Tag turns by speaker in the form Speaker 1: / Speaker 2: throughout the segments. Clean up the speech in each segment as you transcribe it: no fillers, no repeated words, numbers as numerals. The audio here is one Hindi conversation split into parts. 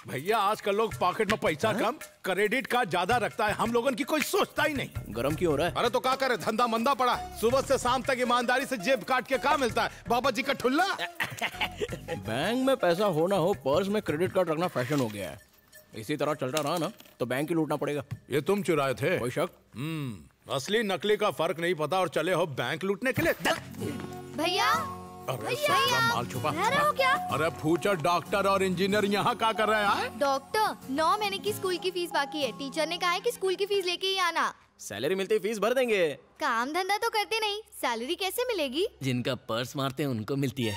Speaker 1: भैया आजकल लोग पॉकेट में पैसा कम, क्रेडिट कार्ड ज्यादा रखता है। हम लोगों की कोई सोचता ही नहीं।
Speaker 2: गरम क्यों हो रहा है?
Speaker 1: अरे तो क्या करे, धंधा मंदा पड़ा। सुबह से शाम तक ईमानदारी से जेब काट के क्या मिलता है? बाबा जी का ठुल्ला।
Speaker 2: बैंक में पैसा हो ना हो, पर्स में क्रेडिट कार्ड रखना फैशन हो गया है। इसी तरह चलता रहा ना तो बैंक ही लूटना पड़ेगा।
Speaker 1: ये तुम चुराए थे?
Speaker 2: कोई शक?
Speaker 1: असली नकली का फर्क नहीं पता और चले हो बैंक लूटने के लिए।
Speaker 3: भैया
Speaker 1: अरे साला माल छुपा।
Speaker 3: हो क्या?
Speaker 1: अरे फ्यूचर डॉक्टर और इंजीनियर यहाँ क्या कर रहे हैं?
Speaker 3: डॉक्टर, 9 महीने की स्कूल की फीस बाकी है। टीचर ने कहा है कि स्कूल की फीस लेके ही आना।
Speaker 2: सैलरी मिलती फीस भर देंगे।
Speaker 3: काम धंधा तो करते नहीं, सैलरी कैसे मिलेगी?
Speaker 2: जिनका पर्स मारते हैं उनको मिलती है।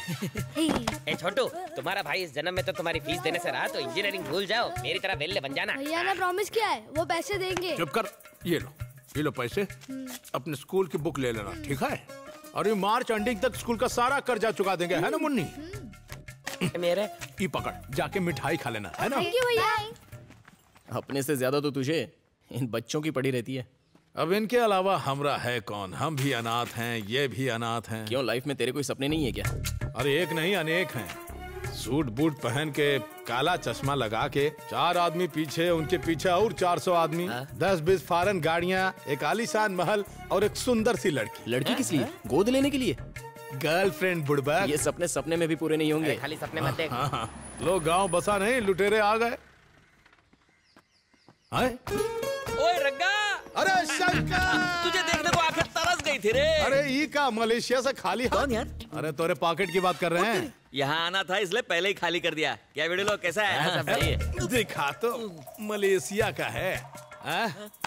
Speaker 4: ए छोटू, तुम्हारा भाई इस जन्म में तो तुम्हारी फीस देने से रहा, तो इंजीनियरिंग भूल जाओ, मेरी तरह वेल्ले बन जाना।
Speaker 3: भैया ने प्रॉमिस किया है, वो पैसे देंगे।
Speaker 1: चुप कर, ये लो पैसे। अपने स्कूल की बुक ले लेना, ठीक है? और ये मार्च एंडिंग तक स्कूल का सारा कर्जा चुका देंगे, है ना मुन्नी?
Speaker 4: मेरे
Speaker 1: ई पकड़, जाके मिठाई खा लेना, है ना?
Speaker 3: थैंक यू भैया।
Speaker 2: अपने से ज्यादा तो तुझे इन बच्चों की पड़ी रहती है।
Speaker 1: अब इनके अलावा हमरा है कौन? हम भी अनाथ हैं, ये भी अनाथ हैं।
Speaker 2: क्यों, लाइफ में तेरे कोई सपने नहीं है क्या?
Speaker 1: अरे एक नहीं अनेक हैं। सूट बूट पहन के, काला चश्मा लगा के, 4 आदमी पीछे, उनके पीछे और 400 आदमी, 10-20 फॉरेन गाड़ियाँ, एक आलीशान महल और एक सुंदर सी लड़की।
Speaker 2: लड़की किस लिए? गोद लेने के लिए?
Speaker 1: गर्लफ्रेंड बुड़बा।
Speaker 2: ये सपने सपने में भी पूरे नहीं होंगे।
Speaker 4: खाली सपने मत देख।
Speaker 1: लोग गांव बसा नहीं, लुटेरे आ गए।
Speaker 4: ओए रग्गा,
Speaker 1: अरे शंकर,
Speaker 4: तुझे देखने को आंखें तरस गई थी रे।
Speaker 1: अरे ई का मलेशिया से खाली?
Speaker 4: कौन यार?
Speaker 1: अरे तोरे पॉकेट की बात कर रहे हैं।
Speaker 4: यहाँ आना था इसलिए पहले ही खाली कर दिया। क्या वीडियो लोग कैसा है? सब सही है।
Speaker 1: दिखा तो मलेशिया का है।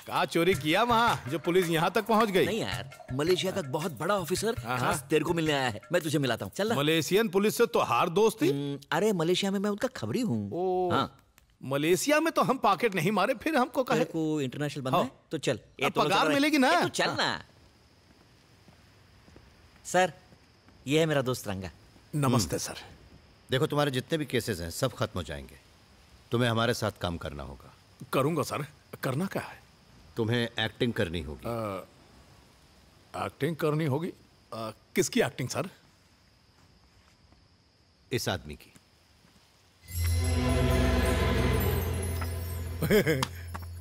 Speaker 1: का चोरी किया वहाँ जो पुलिस यहाँ तक पहुँच गई?
Speaker 4: नहीं यार, मलेशिया का बहुत बड़ा ऑफिसर खास तेरे को मिलने आया है। मैं तुझे मिलाता हूँ, चल ना।
Speaker 1: मलेशियन पुलिस से तो हार दोस्ती?
Speaker 4: अरे मलेशिया में मैं उनका खबरी हूँ। हाँ,
Speaker 1: मलेशिया में तो हम पॉकेट नहीं मारे, फिर हमको कहे
Speaker 4: को इंटरनेशनल बनना है तो चल।
Speaker 1: पगार मिलेगी ना?
Speaker 4: तो चल ना। सर, ये है मेरा दोस्त रंगा।
Speaker 1: नमस्ते सर।
Speaker 5: देखो, तुम्हारे जितने भी केसेस हैं सब खत्म हो जाएंगे। तुम्हें हमारे साथ काम करना होगा।
Speaker 1: करूंगा सर। करना क्या है?
Speaker 5: तुम्हें एक्टिंग करनी होगी।
Speaker 1: एक्टिंग करनी होगी? किसकी एक्टिंग सर?
Speaker 5: इस आदमी की।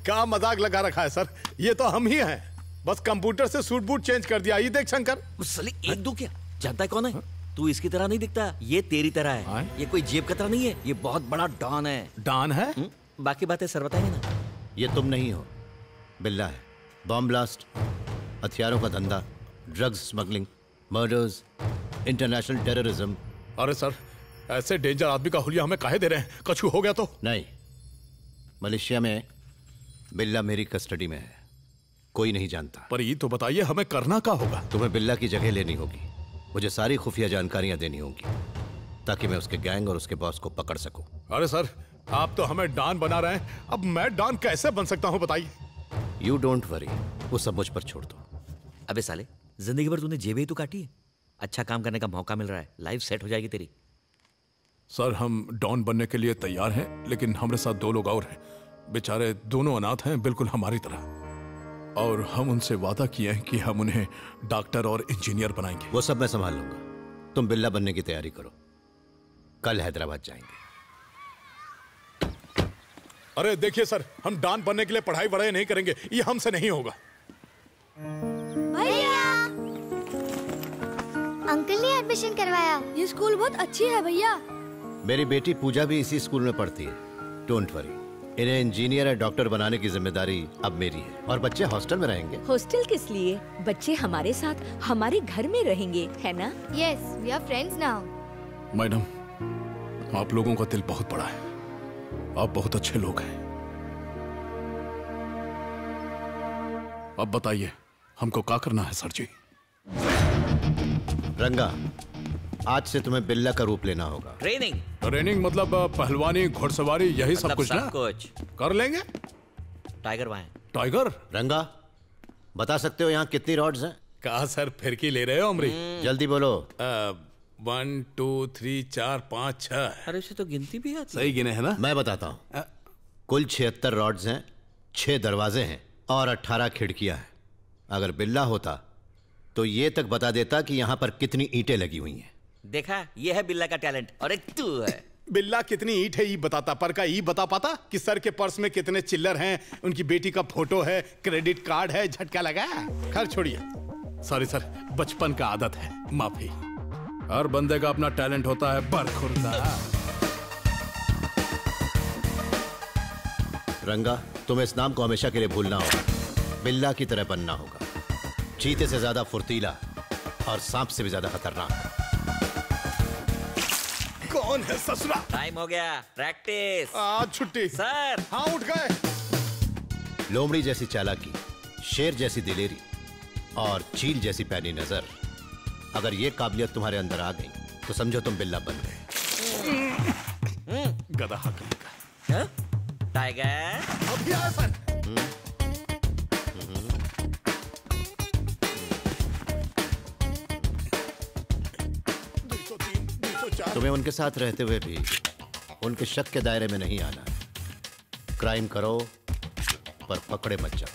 Speaker 1: क्या मजाक लगा रखा है सर? ये तो हम ही हैं। बस कंप्यूटर से सूट बूट चेंज कर दिया। ये देख शंकर।
Speaker 4: साले एक दो क्या? जानता है कौन है? तू इसकी तरह नहीं दिखता, ये तेरी तरह है। ये कोई जेब कतरा नहीं है, ये बहुत बड़ा डॉन है।
Speaker 1: डॉन है?
Speaker 4: बाकी बातें सर बताएंगे ना।
Speaker 5: ये तुम नहीं हो, बिल्ला है। बॉम्ब ब्लास्ट, हथियारों का धंधा, drugs smuggling, murders, international terrorism.
Speaker 1: अरे सर, ऐसे डेंजर आदमी का हुलिया हमें काहे दे रहे हैं? कछु हो गया तो?
Speaker 5: नहीं, मलेशिया में बिल्ला मेरी कस्टडी में है, कोई नहीं जानता।
Speaker 1: पर ये तो बताइए हमें करना क्या होगा?
Speaker 5: तुम्हें बिल्ला की जगह लेनी होगी। मुझे सारी खुफिया जानकारियां देनी होंगी ताकि मैं उसके गैंग और उसके बॉस को पकड़ सकूं।
Speaker 1: अरे सर, आप तो हमें डॉन बना रहे हैं। अब मैं डॉन कैसे बन सकता हूं बताइए?
Speaker 5: यू डोंट वरी, वो सब मुझ पर छोड़ दो।
Speaker 4: अबे साले, जिंदगी भर तूने जेबें ही तो काटी है। अच्छा काम करने का मौका मिल रहा है, लाइफ सेट हो जाएगी तेरी।
Speaker 1: सर, हम डॉन बनने के लिए तैयार हैं, लेकिन हमारे साथ 2 लोग और हैं। बेचारे दोनों अनाथ हैं, बिल्कुल हमारी तरह। और हम उनसे वादा किए हैं कि हम उन्हें डॉक्टर और इंजीनियर बनाएंगे।
Speaker 5: वो सब मैं संभाल लूंगा। तुम बिल्ला बनने की तैयारी करो, कल हैदराबाद जाएंगे।
Speaker 1: अरे देखिए सर, हम डॉन बनने के लिए पढ़ाई वढ़ाई नहीं करेंगे, ये हमसे नहीं होगा।
Speaker 3: भैया, अंकल ने एडमिशन करवाया। ये स्कूल बहुत अच्छी है भैया।
Speaker 5: मेरी बेटी पूजा भी इसी स्कूल में पढ़ती है। डोंट वरी, इन्हें इंजीनियर या डॉक्टर बनाने की जिम्मेदारी अब मेरी है। और बच्चे हॉस्टल में रहेंगे।
Speaker 6: हॉस्टल किस लिए? बच्चे हमारे साथ हमारे घर में रहेंगे, है ना?
Speaker 3: Yes, we are friends now.
Speaker 1: Madam, आप लोगों का दिल बहुत बड़ा है, आप बहुत अच्छे लोग हैं। अब बताइए हमको क्या करना है सर जी?
Speaker 5: रंगा, आज से तुम्हें बिल्ला का रूप लेना होगा।
Speaker 1: ट्रेनिंग मतलब पहलवानी, घुड़सवारी, यही सब कुछ ना?
Speaker 4: कुछ
Speaker 1: कर लेंगे।
Speaker 4: टाइगर वहाँ है।
Speaker 1: टाइगर?
Speaker 5: रंगा, बता सकते हो यहाँ कितनी रॉड्स हैं?
Speaker 1: कहा सर, फिरकी ले रहे हो अमरी?
Speaker 5: जल्दी बोलो।
Speaker 1: 1 2 3 4 5 6।
Speaker 4: अरे इसे तो गिनती भी आती।
Speaker 1: सही गिने है ना?
Speaker 5: मैं बताता हूँ। कुल 76 रॉड्स हैं, 6 दरवाजे हैं और 18 खिड़कियां हैं। अगर बिल्ला होता तो ये तक बता देता कि यहाँ पर कितनी ईंटें लगी हुई हैं।
Speaker 4: देखा, ये है बिल्ला का टैलेंट। और एक तू है।
Speaker 7: बिल्ला कितनी ईट है ये बताता, पर का ये बता पाता कि सर के पर्स में कितने चिल्लर हैं, उनकी बेटी का फोटो है, क्रेडिट कार्ड है, झटका लगा। खैर छोड़िए।
Speaker 1: सॉरी सर, बचपन का आदत है, माफी। हर बंदे का अपना टैलेंट होता है, बरखुरदा।
Speaker 5: रंगा, तुम्हें इस नाम को हमेशा के लिए भूलना होगा। बिल्ला की तरह बनना होगा, चीते से ज्यादा फुर्तीला और सांप से भी ज्यादा खतरनाक।
Speaker 7: कौन है ससुरा?
Speaker 4: टाइम हो गया, प्रैक्टिस।
Speaker 7: आज छुट्टी
Speaker 4: सर।
Speaker 7: हाँ उठ गए।
Speaker 5: लोमड़ी जैसी चालाकी, शेर जैसी दिलेरी और चील जैसी पैनी नजर, अगर ये काबिलियत तुम्हारे अंदर आ गई तो समझो तुम बिल्ला बन गए।
Speaker 1: गधा कहीं का।
Speaker 4: टाइगर
Speaker 7: अभी आया सर।
Speaker 5: तुम्हें उनके साथ रहते हुए भी उनके शक के दायरे में नहीं आना है। क्राइम करो पर पकड़े मत जाओ।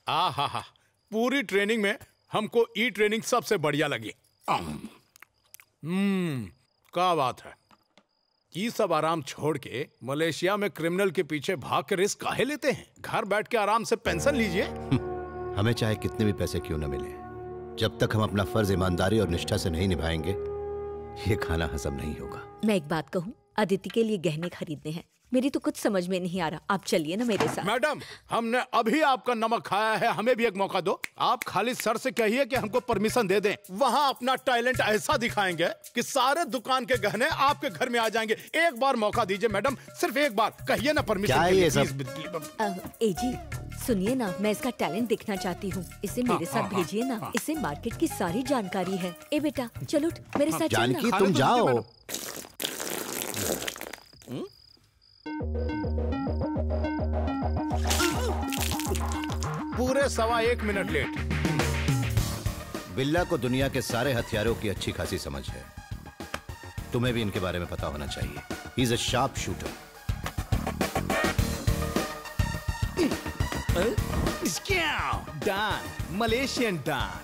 Speaker 7: हा, पूरी ट्रेनिंग में हमको ई ट्रेनिंग सबसे बढ़िया लगी। क्या बात है। ये सब आराम छोड़ के मलेशिया में क्रिमिनल के पीछे भाग के रिस्क काहे लेते हैं? घर बैठ के आराम से पेंशन लीजिए।
Speaker 5: हमें चाहे कितने भी पैसे क्यों न मिले, जब तक हम अपना फर्ज ईमानदारी और निष्ठा से नहीं निभाएंगे, ये खाना हजम नहीं होगा।
Speaker 6: मैं एक बात कहूँ, अदिति के लिए गहने खरीदने हैं। मेरी तो कुछ समझ में नहीं आ रहा। आप चलिए ना मेरे साथ।
Speaker 7: मैडम, हमने अभी आपका नमक खाया है, हमें भी एक मौका दो। आप खाली सर से कहिए कि हमको परमिशन दे दें। वहाँ अपना टैलेंट ऐसा दिखाएंगे कि सारे दुकान के गहने आपके घर में आ जाएंगे। एक बार मौका दीजिए मैडम, सिर्फ एक बार कहिए ना परमिशन।
Speaker 5: क्या ये सब?
Speaker 6: एजी सुनिए ना, मैं इसका टैलेंट देखना चाहती हूँ। इसे मेरे साथ भेजिए ना। इसे मार्केट की सारी जानकारी है। ए बेटा चलो मेरे साथ चलना।
Speaker 5: जानकी तुम जाओ।
Speaker 7: पूरे 1.25 मिनट लेट।
Speaker 5: बिल्ला को दुनिया के सारे हथियारों की अच्छी खासी समझ है। तुम्हें भी इनके बारे में पता होना चाहिए। He is a sharp shooter.
Speaker 7: Don, Malaysian don.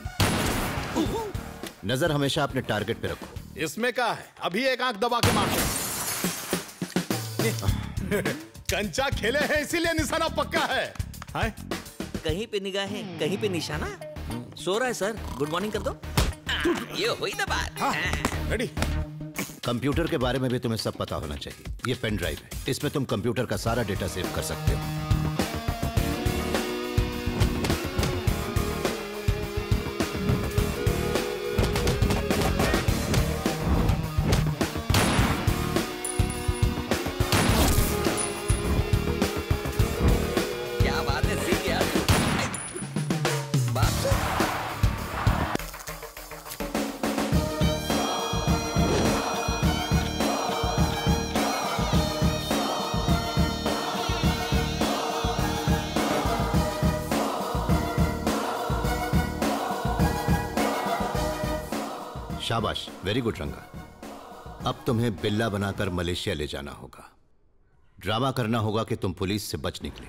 Speaker 5: नजर हमेशा अपने टारगेट पे रखो।
Speaker 7: इसमें क्या है, अभी एक आंख दबा के मारो। कंचा खेले हैं इसीलिए निशाना पक्का है।
Speaker 4: कहीं पे निगाहें, कहीं पे निशाना। सो रहा है सर, गुड मॉर्निंग कर दो। ये हुई ना बात।
Speaker 7: रेडी।
Speaker 5: कंप्यूटर के बारे में भी तुम्हें सब पता होना चाहिए। ये पेन ड्राइव है, इसमें तुम कंप्यूटर का सारा डेटा सेव कर सकते हो। शाबाश, वेरी गुड रंगा। अब तुम्हें बिल्ला बनाकर मलेशिया ले जाना होगा। ड्रामा करना होगा कि तुम पुलिस से बच निकले।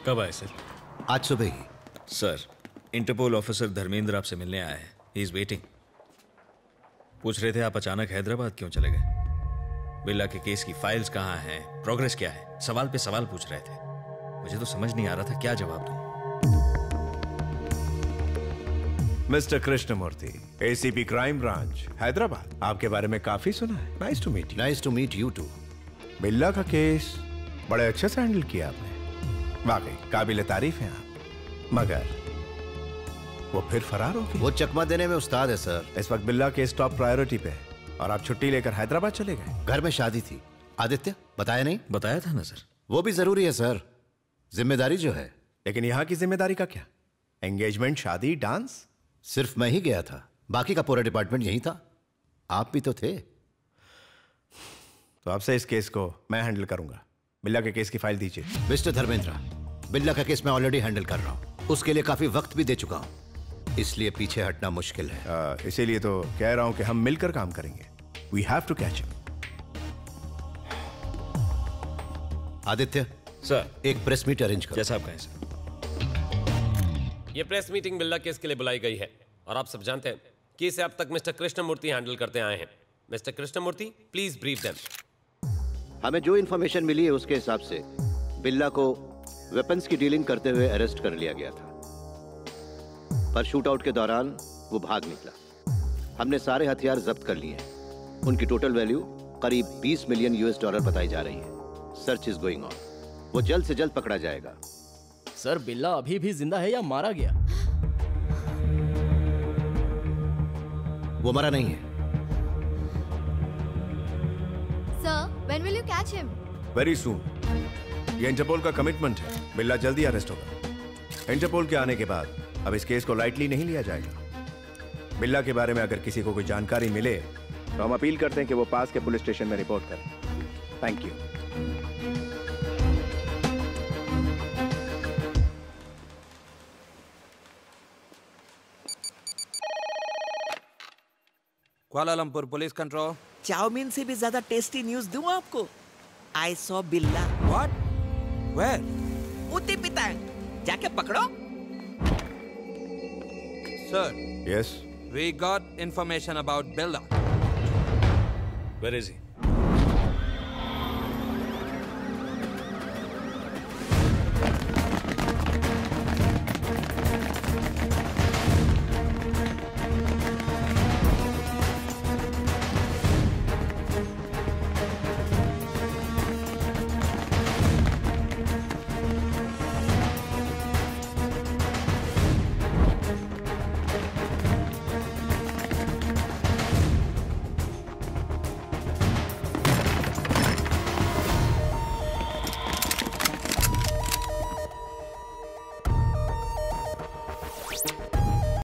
Speaker 8: कब आए सर?
Speaker 5: आज सुबह ही।
Speaker 8: सर, इंटरपोल ऑफिसर धर्मेंद्र आपसे मिलने आया है। He is waiting. पूछ रहे थे आप अचानक हैदराबाद क्यों चले गए। बिल्ला के केस की फाइल्स कहाँ हैं, प्रोग्रेस क्या है, सवाल पे सवाल पूछ रहे थे। मुझे तो समझ नहीं आ रहा था क्या जवाब दूं।
Speaker 9: Mister Krishnamurthy, ACP crime branch Hyderabad, आपके बारे में काफी सुना है। Nice to meet you.
Speaker 5: Nice to meet you too.
Speaker 9: Billa का केस बड़े अच्छे से हैंडल किया आपने, वाकई काबिल तारीफ हैं आप। मगर वो फिर फरार हो गई।
Speaker 5: वो चकमा देने में उस्ताद है सर।
Speaker 9: इस वक्त बिल्ला केस टॉप प्रायोरिटी पे है और आप छुट्टी लेकर हैदराबाद चले गए।
Speaker 5: घर में शादी थी। आदित्य बताया नहीं?
Speaker 8: बताया था ना सर।
Speaker 5: वो भी जरूरी है सर, जिम्मेदारी जो है।
Speaker 9: लेकिन यहाँ की जिम्मेदारी का क्या? एंगेजमेंट, शादी, डांस।
Speaker 5: सिर्फ मैं ही गया था, बाकी का पूरा डिपार्टमेंट यही था। आप भी तो थे।
Speaker 9: तो आपसे इस केस को मैं हैंडल करूंगा। बिल्ला के केस की फाइल दीजिए।
Speaker 5: मिस्टर धर्मेंद्र, बिल्ला का केस मैं ऑलरेडी हैंडल कर रहा हूँ। उसके लिए काफी वक्त भी दे चुका हूँ, इसलिए पीछे हटना मुश्किल है।
Speaker 9: इसीलिए तो कह रहा हूं कि हम मिलकर काम करेंगे। We have to catch him.
Speaker 5: Aditya
Speaker 8: sir,
Speaker 5: एक प्रेस मीट अरेंज करो।
Speaker 8: जैसा आप कहें सर।
Speaker 10: ये प्रेस मीटिंग बिल्ला केस के लिए बुलाई गई है और आप सब जानते हैं कि इसे अब तक मिस्टर कृष्णमूर्ति हैंडल करते आए हैं। Mister Krishnamurthy, please brief them.
Speaker 5: हमें जो इन्फॉर्मेशन मिली है उसके हिसाब से बिल्ला को वेपन्स की डीलिंग करते हुए अरेस्ट कर लिया गया था, पर शूट आउट के दौरान वो भाग निकला। हमने सारे हथियार जब्त कर लिए हैं। उनकी टोटल वैल्यू करीब 20 मिलियन US डॉलर बताई जा रही है। Search is going on. वो जल्द से जल्द पकड़ा जाएगा।
Speaker 2: सर, बिल्ला अभी भी जिंदा है या मारा गया?
Speaker 5: वो मरा नहीं है।
Speaker 3: Sir, when will you catch him?
Speaker 9: Very soon. ये इंटरपोल का कमिटमेंट है। बिल्ला जल्दी अरेस्ट होगा। इंटरपोल के आने के बाद अब इस केस को लाइटली नहीं लिया जाएगा। बिल्ला के बारे में अगर किसी को कोई जानकारी मिले तो हम अपील करते हैं कि वो पास के पुलिस स्टेशन में रिपोर्ट करें। Thank you.
Speaker 11: Kuala Lumpur police control.
Speaker 4: Chowmein से भी ज्यादा टेस्टी न्यूज दूं आपको? I saw Billa.
Speaker 11: What? Where?
Speaker 4: उती पितांग, जाके पकड़ो।
Speaker 11: Sir,
Speaker 9: yes,
Speaker 11: we got information about Billa.
Speaker 8: Where is he?